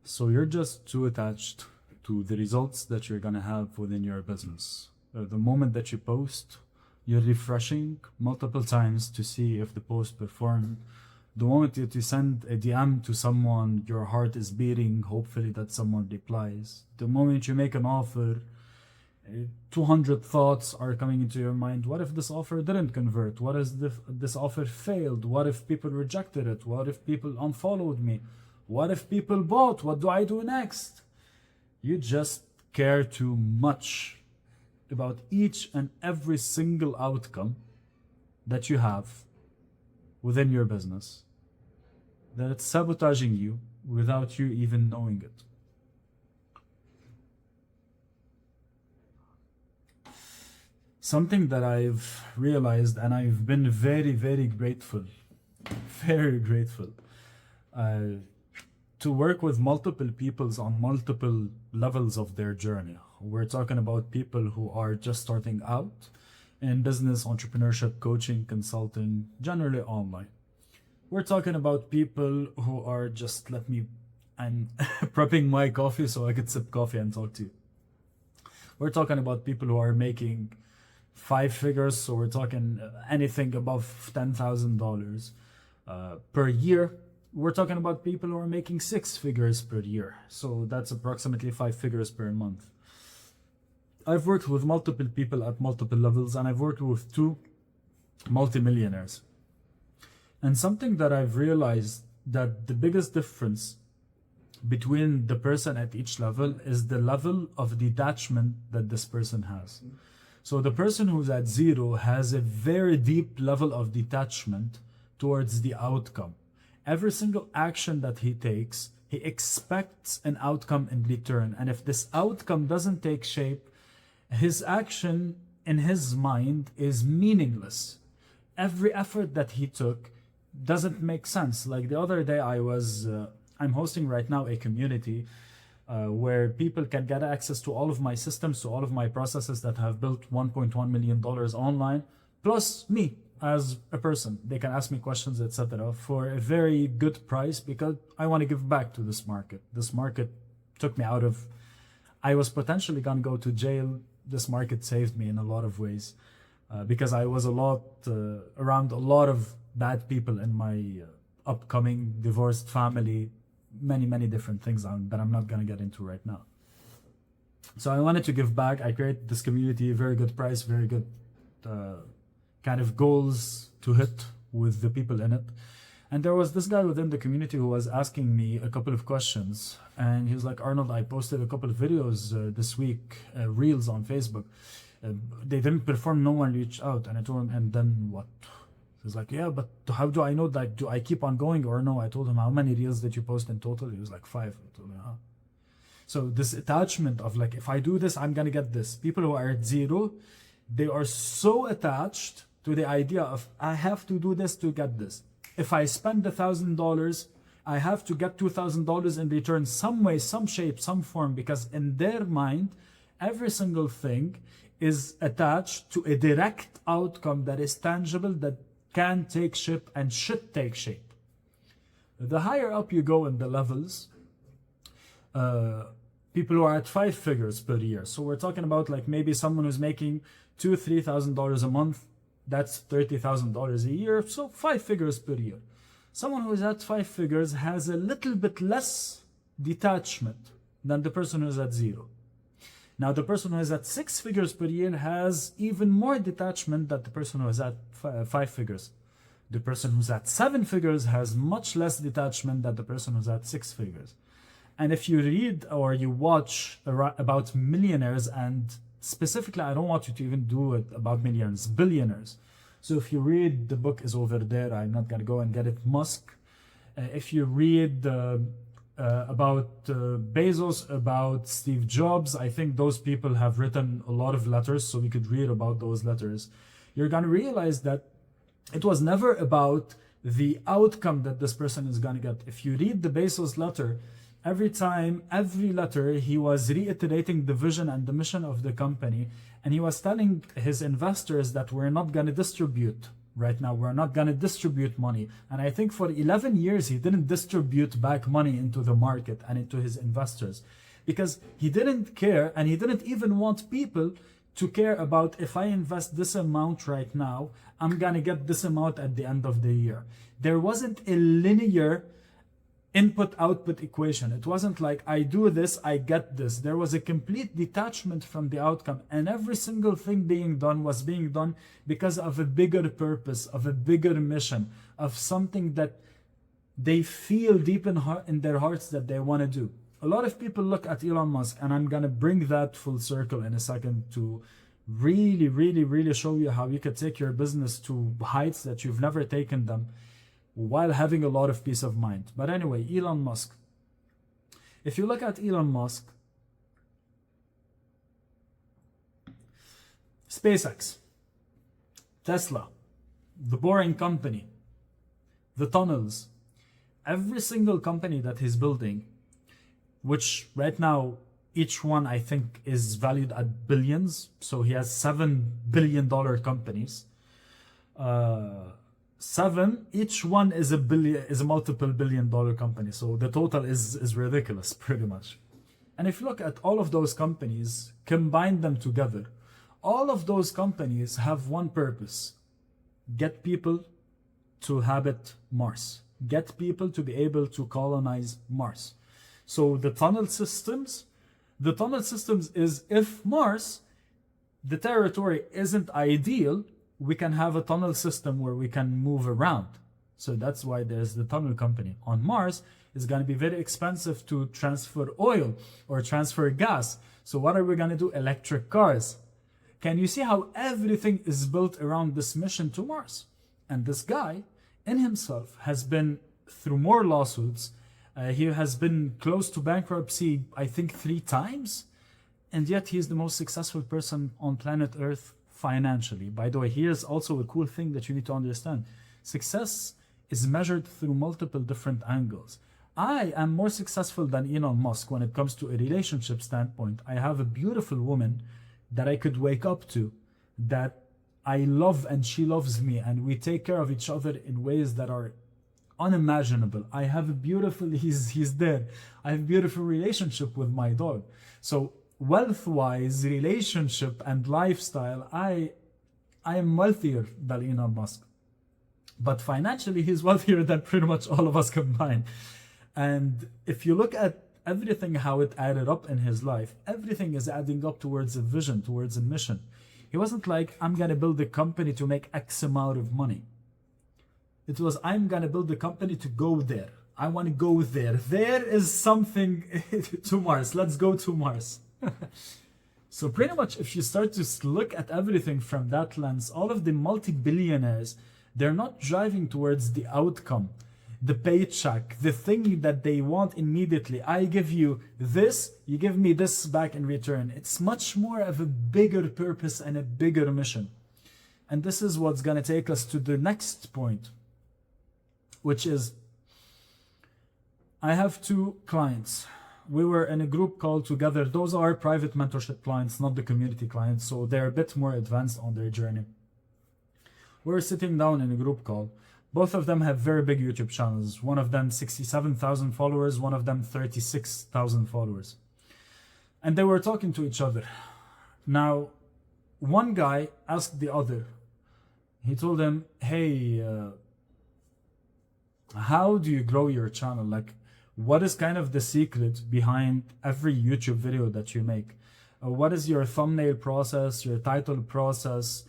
So you're just too attached to the results that you're gonna have within your business. The moment that you post, you're refreshing multiple times to see if the post performed. The moment that you send a DM to someone, your heart is beating, hopefully that someone replies. The moment you make an offer, 200 thoughts are coming into your mind. What if this offer didn't convert? What if this offer failed? What if people rejected it? What if people unfollowed me? What if people bought? What do I do next? You just care too much about each and every single outcome that you have within your business, that it's sabotaging you without you even knowing it. Something that I've realized, and I've been very, very grateful, very grateful, to work with multiple peoples on multiple levels of their journey. We're talking about people who are just starting out in business, entrepreneurship, coaching, consulting, generally online. We're talking about people who are just, I'm prepping my coffee so I could sip coffee and talk to you. We're talking about people who are making 5 figures, so we're talking anything above $10,000 per year. We're talking about people who are making 6 figures per year, so that's approximately 5 figures per month. I've worked with multiple people at multiple levels, and I've worked with 2 multimillionaires. And something that I've realized, that the biggest difference between the person at each level is the level of detachment that this person has. So the person who's at 0 has a very deep level of detachment towards the outcome. Every single action that he takes, he expects an outcome in return. And if this outcome doesn't take shape, his action in his mind is meaningless. Every effort that he took doesn't make sense. Like the other day, I'm hosting right now a community where people can get access to all of my systems, to all of my processes that have built $1.1 million online, plus me as a person. They can ask me questions, etc., for a very good price, because I want to give back to this market. This market took me out of, I was potentially going to go to jail. This market saved me in a lot of ways because I was around a lot of bad people in my upcoming divorced family, many different things that I'm not going to get into right now. So I wanted to give back. I created this community, very good price, very good kind of goals to hit with the people in it. And there was this guy within the community who was asking me a couple of questions, and he was like, Arnold, I posted a couple of videos this week, reels on Facebook. They didn't perform, no one reached out. And I told him, and then what? He was like, yeah, but how do I know that? Do I keep on going or no? I told him, how many reels did you post in total? He was like, 5. I told him, huh? So this attachment of like, if I do this, I'm gonna get this. People who are at 0, they are so attached to the idea of, I have to do this to get this. If I spend $1,000, I have to get $2,000 in return, some way, some shape, some form, because in their mind, every single thing is attached to a direct outcome that is tangible, that can take shape and should take shape. The higher up you go in the levels, people who are at 5 figures per year. So we're talking about like maybe someone who's making $2,000-$3,000 a month. That's $30,000 a year, so 5 figures per year. Someone who is at 5 figures has a little bit less detachment than the person who is at 0. Now, the person who is at 6 figures per year has even more detachment than the person who is at 5 figures. The person who's at 7 figures has much less detachment than the person who's at 6 figures. And if you read or you watch about millionaires, and specifically, I don't want you to even do it about millions, billionaires. So if you read, the book is over there, I'm not gonna go and get it, Musk. If you read about Bezos, about Steve Jobs, I think those people have written a lot of letters, so we could read about those letters. You're gonna realize that it was never about the outcome that this person is gonna get. If you read the Bezos letter, every letter, he was reiterating the vision and the mission of the company, and he was telling his investors that we're not going to distribute right now. We're not going to distribute money. And I think for 11 years, he didn't distribute back money into the market and into his investors because he didn't care, and he didn't even want people to care about, if I invest this amount right now, I'm going to get this amount at the end of the year. There wasn't a linear input-output equation. It wasn't like, I do this, I get this. There was a complete detachment from the outcome, and every single thing being done was being done because of a bigger purpose, of a bigger mission, of something that they feel deep in their hearts that they want to do. A lot of people look at Elon Musk, and I'm going to bring that full circle in a second to really show you how you could take your business to heights that you've never taken them while having a lot of peace of mind. But anyway, Elon Musk. If you look at Elon Musk, SpaceX, Tesla, the Boring Company, the tunnels, every single company that he's building, which right now each one I think is valued at billions. So he has $7 billion companies. Seven, each one is a multiple billion-dollar company. So the total is ridiculous, pretty much. And if you look at all of those companies, combine them together, all of those companies have one purpose: get people to habit Mars, get people to be able to colonize Mars. So the tunnel systems is, if Mars, the territory isn't ideal, we can have a tunnel system where we can move around. So that's why there's the tunnel company. On Mars, it's going to be very expensive to transfer oil or transfer gas. So what are we going to do? Electric cars. Can you see how everything is built around this mission to Mars? And this guy in himself has been through more lawsuits. He has been close to bankruptcy, I think 3 times. And yet he's the most successful person on planet Earth financially. By the way, here's also a cool thing that you need to understand. Success is measured through multiple different angles. I am more successful than Elon Musk when it comes to a relationship standpoint. I have a beautiful woman that I could wake up to, that I love and she loves me, and we take care of each other in ways that are unimaginable. I have a beautiful, he's there. I have a beautiful relationship with my dog. So wealth-wise, relationship and lifestyle, I am wealthier than Elon Musk. But financially, he's wealthier than pretty much all of us combined. And if you look at everything, how it added up in his life, everything is adding up towards a vision, towards a mission. He wasn't like, I'm going to build a company to make X amount of money. It was, I'm going to build a company to go there. I want to go there. There is something to Mars. Let's go to Mars. So pretty much if you start to look at everything from that lens, all of the multi-billionaires, they're not driving towards the outcome, the paycheck, the thing that they want immediately. I give you this, you give me this back in return. It's much more of a bigger purpose and a bigger mission. And this is what's going to take us to the next point, which is, I have 2 clients. We were in a group call together. Those are private mentorship clients, not the community clients. So they're a bit more advanced on their journey. We're sitting down in a group call. Both of them have very big YouTube channels. One of them 67,000 followers, one of them 36,000 followers. And they were talking to each other. Now, one guy asked the other. He told him, hey, how do you grow your channel? Like, what is kind of the secret behind every YouTube video that you make? What is your thumbnail process, your title process?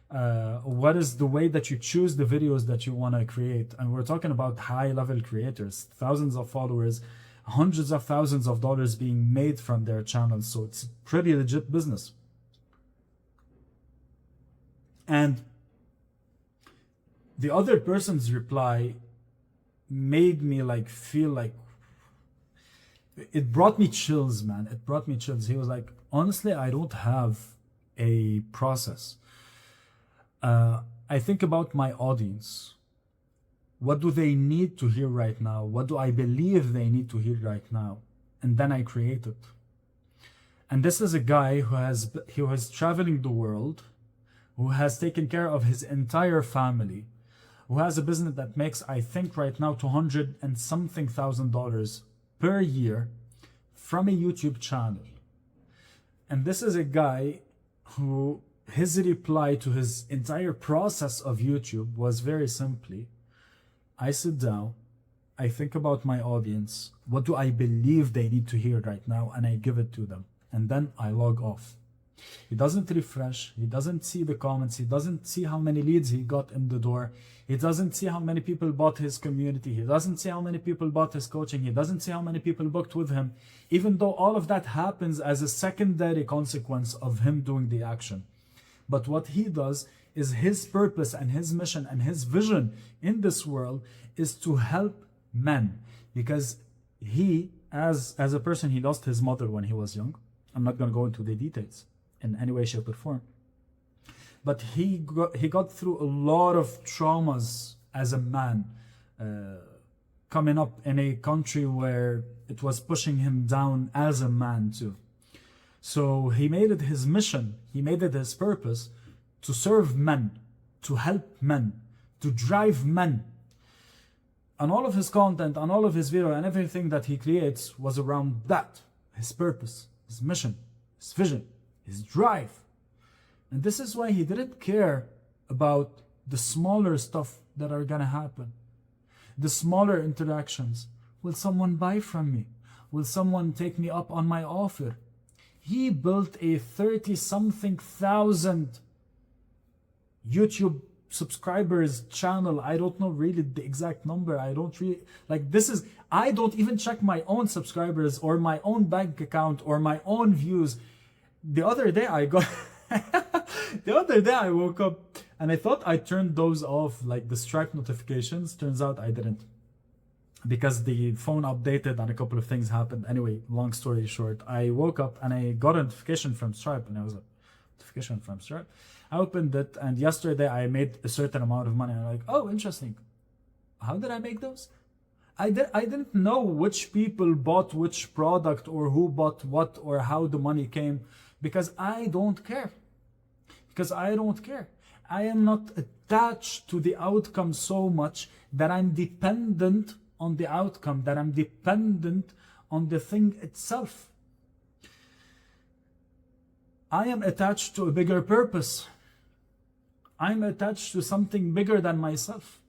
What is the way that you choose the videos that you want to create? And we're talking about high-level creators, thousands of followers, hundreds of thousands of dollars being made from their channels. So it's pretty legit business. And the other person's reply made me like feel like, it brought me chills, man. It brought me chills. He was like, honestly, I don't have a process. I think about my audience. What do they need to hear right now? What do I believe they need to hear right now? And then I create it. And this is a guy who was traveling the world, who has taken care of his entire family, who has a business that makes, I think right now, 200 and something thousand dollars per year from a YouTube channel. And this is a guy who, his reply to his entire process of YouTube was very simply, I sit down, I think about my audience, what do I believe they need to hear right now, and I give it to them. And then I log off. He doesn't refresh, he doesn't see the comments, he doesn't see how many leads he got in the door, he doesn't see how many people bought his community, he doesn't see how many people bought his coaching, he doesn't see how many people booked with him, even though all of that happens as a secondary consequence of him doing the action. But what he does is his purpose and his mission and his vision in this world is to help men, because he, as a person, he lost his mother when he was young. I'm not going to go into the details in any way, shape, or form. But he got through a lot of traumas as a man, coming up in a country where it was pushing him down as a man too. So he made it his mission, he made it his purpose to serve men, to help men, to drive men. And all of his content and all of his video and everything that he creates was around that, his purpose, his mission, his vision, his drive. And this is why he didn't care about the smaller stuff that are gonna happen, the smaller interactions. Will someone buy from me? Will someone take me up on my offer? He built a 30-something thousand YouTube subscribers channel. I don't know really the exact number. I don't really, like, this is, I don't even check my own subscribers or my own bank account or my own views. The other day I got the other day I woke up and I thought I turned those off, like the Stripe notifications. Turns out I didn't, because the phone updated and a couple of things happened. Anyway, long story short, I woke up and I got a notification from Stripe, and I was like, notification from Stripe. I opened it, and yesterday I made a certain amount of money. And I'm like, oh, interesting. How did I make those? I didn't know which people bought which product or who bought what or how the money came, because I don't care. Because I don't care. I am not attached to the outcome so much that I'm dependent on the outcome, that I'm dependent on the thing itself. I am attached to a bigger purpose. I'm attached to something bigger than myself.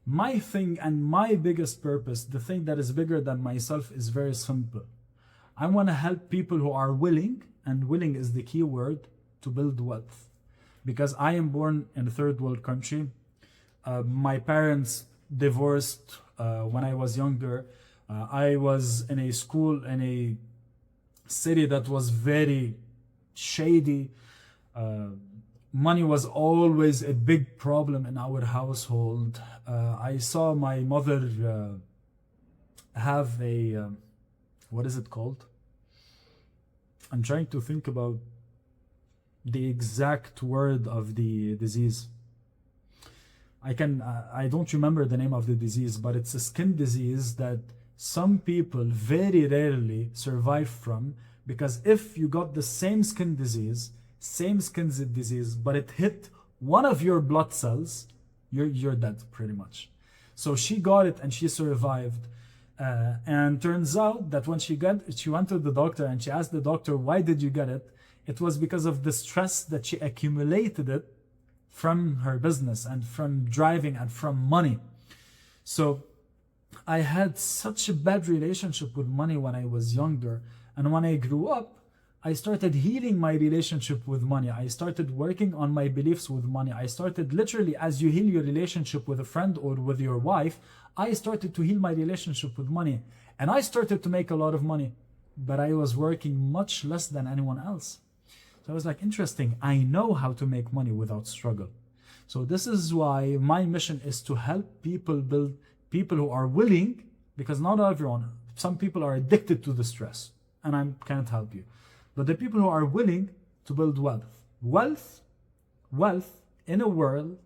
My thing and my biggest purpose, the thing that is bigger than myself, is very simple. I want to help people who are willing, and willing is the key word, to build wealth. Because I am born in a third world country. My parents divorced when I was younger. I was in a school in a city that was very shady. Money was always a big problem in our household. I saw my mother have a, what is it called? I'm trying to think about the exact word of the disease. I don't remember the name of the disease, but it's a skin disease that some people very rarely survive from, because if you got the same skin disease, but it hit one of your blood cells, you're dead pretty much. So she got it and she survived. And turns out that when she went to the doctor and she asked the doctor, why did you get it? It was because of the stress that she accumulated it from her business and from driving and from money. So I had such a bad relationship with money when I was younger. And when I grew up, I started healing my relationship with money. I started working on my beliefs with money. I started literally, as you heal your relationship with a friend or with your wife, I started to heal my relationship with money. And I started to make a lot of money, but I was working much less than anyone else. So I was like, interesting, I know how to make money without struggle. So this is why my mission is to help people build, people who are willing, because not everyone, some people are addicted to the stress, and I can't help you. But the people who are willing to build wealth in a world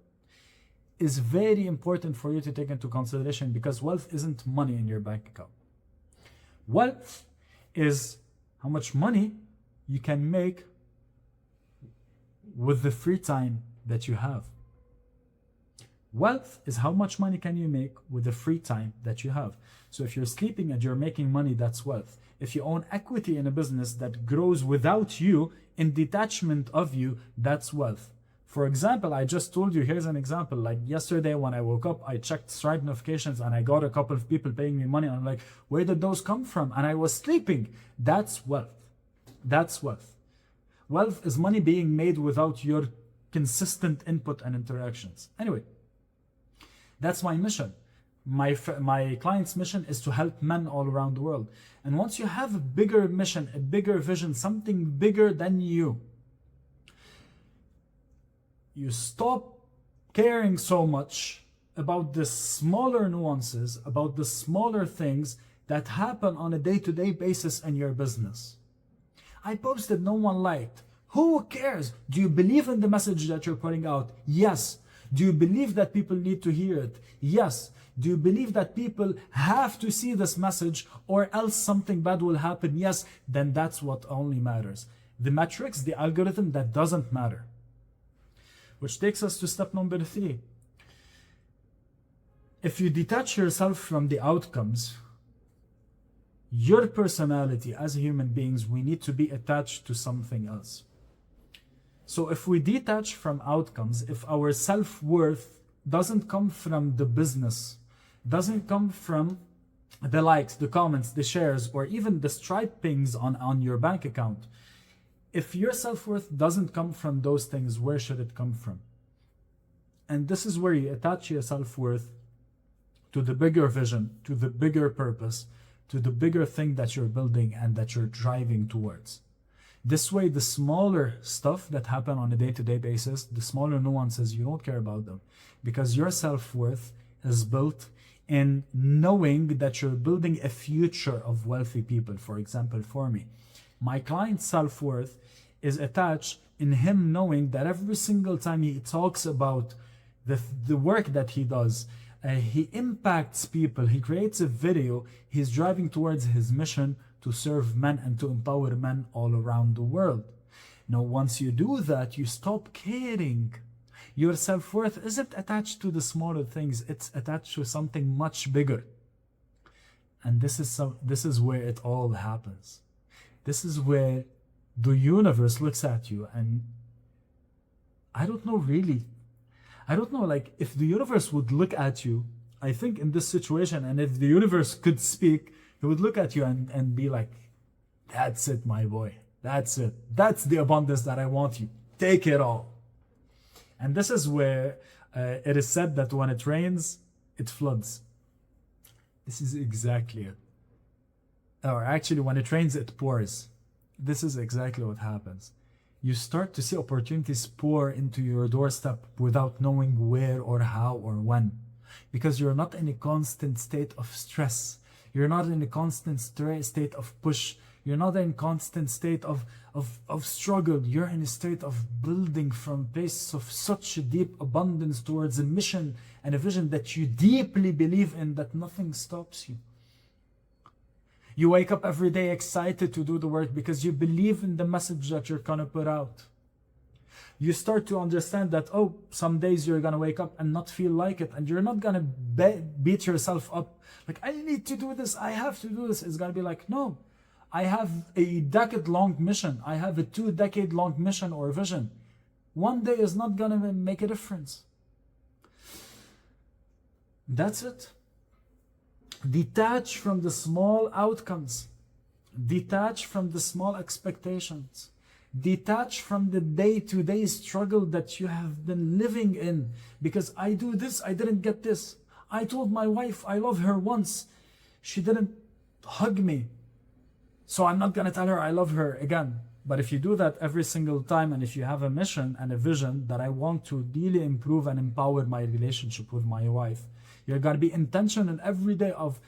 is very important for you to take into consideration, because wealth isn't money in your bank account. Wealth is how much money you can make with the free time that you have. Wealth is how much money can you make with the free time that you have. So if you're sleeping and you're making money, that's wealth. If you own equity in a business that grows without you, in detachment of you, that's wealth. For example, I just told you, here's an example. Like yesterday when I woke up, I checked Stripe notifications and I got a couple of people paying me money. I'm like, where did those come from? And I was sleeping. That's wealth. That's wealth. Wealth is money being made without your consistent input and interactions. Anyway, that's my mission. My client's mission is to help men all around the world. And once you have a bigger mission, a bigger vision, something bigger than you, you stop caring so much about the smaller nuances, about the smaller things that happen on a day-to-day basis in your business. I posted, no one liked. Who cares? Do you believe in the message that you're putting out? Yes. Do you believe that people need to hear it? Yes. Do you believe that people have to see this message or else something bad will happen? Yes. Then that's what only matters. The metrics, the algorithm, that doesn't matter. Which takes us to step number 3. If you detach yourself from the outcomes, your personality as human beings, we need to be attached to something else. So if we detach from outcomes, if our self-worth doesn't come from the business, doesn't come from the likes, the comments, the shares, or even the Stripe pings on your bank account, if your self-worth doesn't come from those things, where should it come from? And this is where you attach your self-worth to the bigger vision, to the bigger purpose, to the bigger thing that you're building and that you're driving towards. This way, the smaller stuff that happen on a day-to-day basis, the smaller nuances, you don't care about them, because your self-worth is built in knowing that you're building a future of wealthy people. For example, for me, my client's self-worth is attached in him knowing that every single time he talks about the work that he does, he impacts people, he creates a video, he's driving towards his mission to serve men and to empower men all around the world. Now, once you do that, you stop caring. Your self-worth isn't attached to the smaller things, it's attached to something much bigger. And this is where it all happens. This is where the universe looks at you, and I don't know, like, if the universe would look at you, I think in this situation, and if the universe could speak, it would look at you and be like, that's it, my boy. That's it. That's the abundance that I want you. Take it all. And this is where it is said that when it rains, it floods. This is exactly it. Or actually, when it rains, it pours. This is exactly what happens. You start to see opportunities pour into your doorstep without knowing where or how or when. Because you're not in a constant state of stress. You're not in a constant state of push. You're not in a constant state of struggle. You're in a state of building from a place of such a deep abundance towards a mission and a vision that you deeply believe in, that nothing stops you. You wake up every day excited to do the work because you believe in the message that you're going to put out. You start to understand that, oh, some days you're going to wake up and not feel like it, and you're not going to beat yourself up. Like, I need to do this, I have to do this. It's going to be like, no, I have a decade-long mission. I have a 2-decade-long mission or vision. One day is not going to make a difference. That's it. Detach from the small outcomes. Detach from the small expectations. Detach from the day-to-day struggle that you have been living in. Because I do this, I didn't get this. I told my wife I love her once. She didn't hug me. So I'm not going to tell her I love her again. But if you do that every single time, and if you have a mission and a vision that I want to really improve and empower my relationship with my wife, you're going to be intentional every day of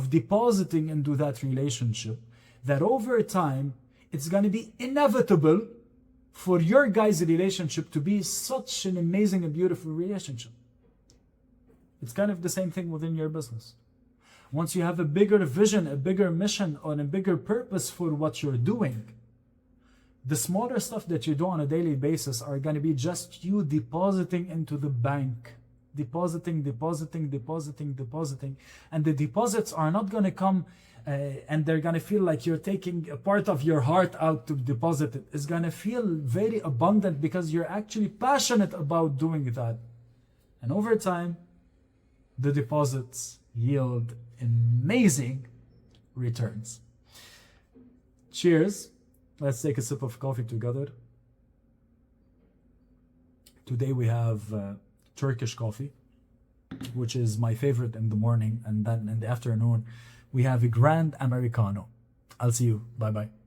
depositing into that relationship, that over time, it's going to be inevitable for your guys' relationship to be such an amazing and beautiful relationship. It's kind of the same thing within your business. Once you have a bigger vision, a bigger mission, or a bigger purpose for what you're doing, The smaller stuff that you do on a daily basis are going to be just you depositing into the bank. Depositing. And the deposits are not going to come and they're going to feel like you're taking a part of your heart out to deposit it. It's going to feel very abundant because you're actually passionate about doing that. And over time, the deposits yield amazing returns. Cheers. Let's take a sip of coffee together. Today we have Turkish coffee, which is my favorite in the morning, and then in the afternoon we have a Grand Americano. I'll see you. Bye bye.